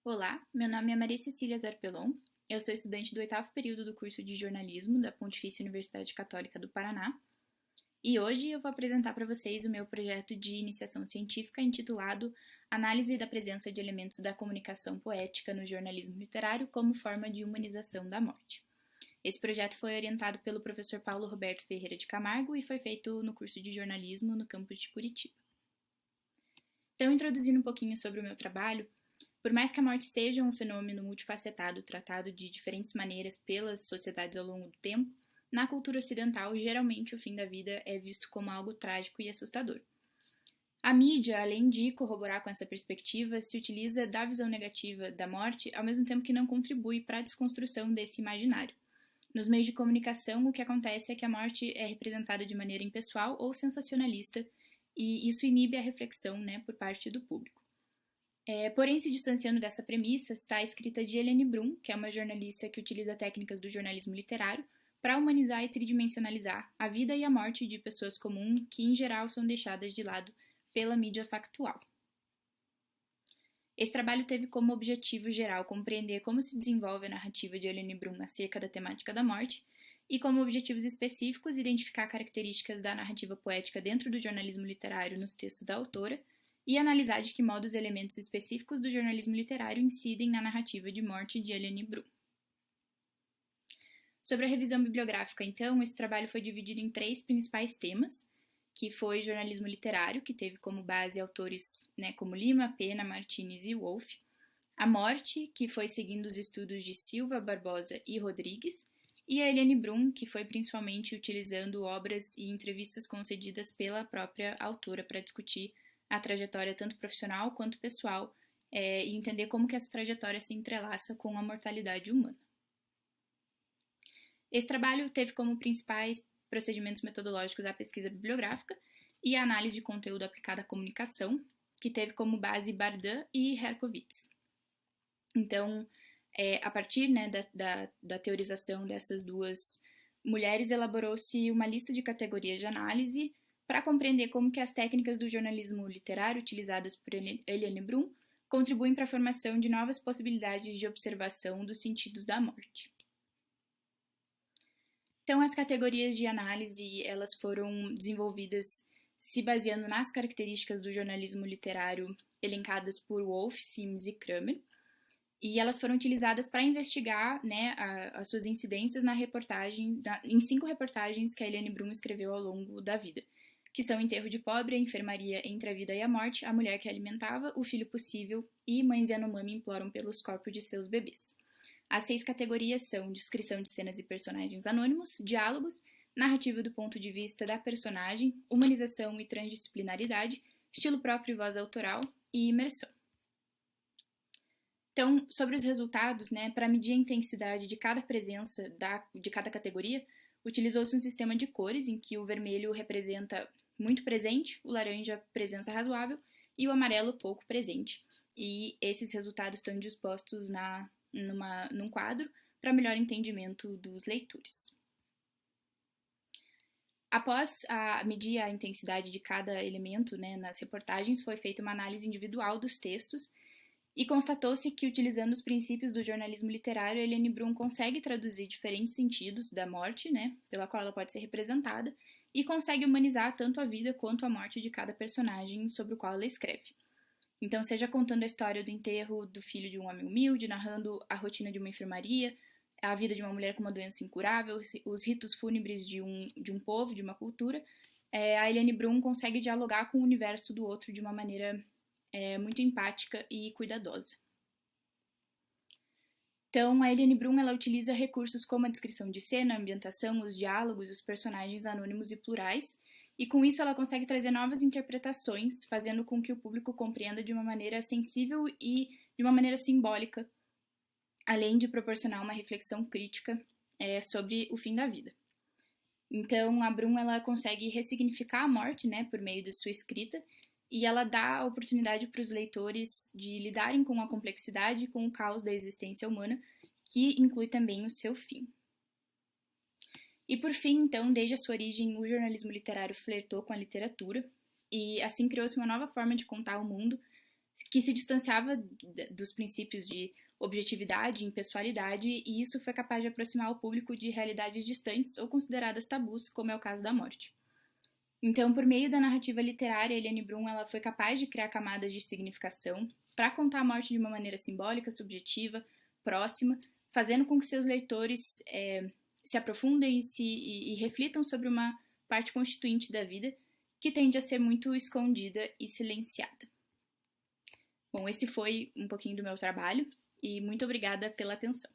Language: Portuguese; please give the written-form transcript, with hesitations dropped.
Olá, meu nome é Maria Cecília Zarpelon, eu sou estudante do oitavo período do curso de jornalismo da Pontifícia Universidade Católica do Paraná e hoje eu vou apresentar para vocês o meu projeto de iniciação científica intitulado Análise da presença de elementos da comunicação poética no jornalismo literário como forma de humanização da morte. Esse projeto foi orientado pelo professor Paulo Roberto Ferreira de Camargo e foi feito no curso de jornalismo no campus de Curitiba. Então, introduzindo um pouquinho sobre o meu trabalho, por mais que a morte seja um fenômeno multifacetado tratado de diferentes maneiras pelas sociedades ao longo do tempo, na cultura ocidental, geralmente o fim da vida é visto como algo trágico e assustador. A mídia, além de corroborar com essa perspectiva, se utiliza da visão negativa da morte, ao mesmo tempo que não contribui para a desconstrução desse imaginário. Nos meios de comunicação, o que acontece é que a morte é representada de maneira impessoal ou sensacionalista, e isso inibe a reflexão, por parte do público. Porém, se distanciando dessa premissa, está a escrita de Helene Brum, que é uma jornalista que utiliza técnicas do jornalismo literário para humanizar e tridimensionalizar a vida e a morte de pessoas comuns que, em geral, são deixadas de lado pela mídia factual. Esse trabalho teve como objetivo geral compreender como se desenvolve a narrativa de Helene Brum acerca da temática da morte e, como objetivos específicos, identificar características da narrativa poética dentro do jornalismo literário nos textos da autora e analisar de que modo os elementos específicos do jornalismo literário incidem na narrativa de morte de Helene Brum. Sobre a revisão bibliográfica, então, esse trabalho foi dividido em 3 principais temas, que foi jornalismo literário, que teve como base autores como Lima, Pena, Martínez e Wolff, a morte, que foi seguindo os estudos de Silva, Barbosa e Rodrigues, e a Helene Brum, que foi principalmente utilizando obras e entrevistas concedidas pela própria autora para discutir a trajetória tanto profissional quanto pessoal e entender como que essa trajetória se entrelaça com a mortalidade humana. Esse trabalho teve como principais procedimentos metodológicos a pesquisa bibliográfica e a análise de conteúdo aplicada à comunicação, que teve como base Bardin e Herkovitz. Então, a partir da teorização dessas duas mulheres, elaborou-se uma lista de categorias de análise para compreender como que as técnicas do jornalismo literário utilizadas por Helene Brum contribuem para a formação de novas possibilidades de observação dos sentidos da morte. Então, as categorias de análise elas foram desenvolvidas se baseando nas características do jornalismo literário elencadas por Wolff, Sims e Kramer, e elas foram utilizadas para investigar as suas incidências em 5 reportagens que a Helene Brum escreveu ao longo da vida, que são Enterro de Pobre, a Enfermaria entre a Vida e a Morte, A Mulher que Alimentava, O Filho Possível e Mães Yanomami Imploram pelos Corpos de Seus Bebês. As 6 categorias são descrição de cenas e personagens anônimos, diálogos, narrativa do ponto de vista da personagem, humanização e transdisciplinaridade, estilo próprio e voz autoral e imersão. Então, sobre os resultados, para medir a intensidade de cada presença de cada categoria, utilizou-se um sistema de cores em que o vermelho representa muito presente, o laranja presença razoável e o amarelo pouco presente. E esses resultados estão dispostos num quadro para melhor entendimento dos leitores. Após medir a intensidade de cada elemento nas reportagens, foi feita uma análise individual dos textos e constatou-se que, utilizando os princípios do jornalismo literário, Helene Brum consegue traduzir diferentes sentidos da morte, pela qual ela pode ser representada, e consegue humanizar tanto a vida quanto a morte de cada personagem sobre o qual ela escreve. Então, seja contando a história do enterro do filho de um homem humilde, narrando a rotina de uma enfermaria, a vida de uma mulher com uma doença incurável, os ritos fúnebres de um povo, de uma cultura, a Helene Brum consegue dialogar com o universo do outro de uma maneira muito empática e cuidadosa. Então, a Helene Brum ela utiliza recursos como a descrição de cena, a ambientação, os diálogos, os personagens anônimos e plurais, e com isso ela consegue trazer novas interpretações, fazendo com que o público compreenda de uma maneira sensível e de uma maneira simbólica, além de proporcionar uma reflexão crítica sobre o fim da vida. Então, a Brum ela consegue ressignificar a morte por meio de sua escrita, e ela dá a oportunidade para os leitores de lidarem com a complexidade e com o caos da existência humana, que inclui também o seu fim. E por fim, então, desde a sua origem, o jornalismo literário flertou com a literatura, e assim criou-se uma nova forma de contar o mundo, que se distanciava dos princípios de objetividade e impessoalidade, e isso foi capaz de aproximar o público de realidades distantes ou consideradas tabus, como é o caso da morte. Então, por meio da narrativa literária, Eliane Brum ela foi capaz de criar camadas de significação para contar a morte de uma maneira simbólica, subjetiva, próxima, fazendo com que seus leitores se aprofundem e reflitam sobre uma parte constituinte da vida que tende a ser muito escondida e silenciada. Bom, esse foi um pouquinho do meu trabalho e muito obrigada pela atenção.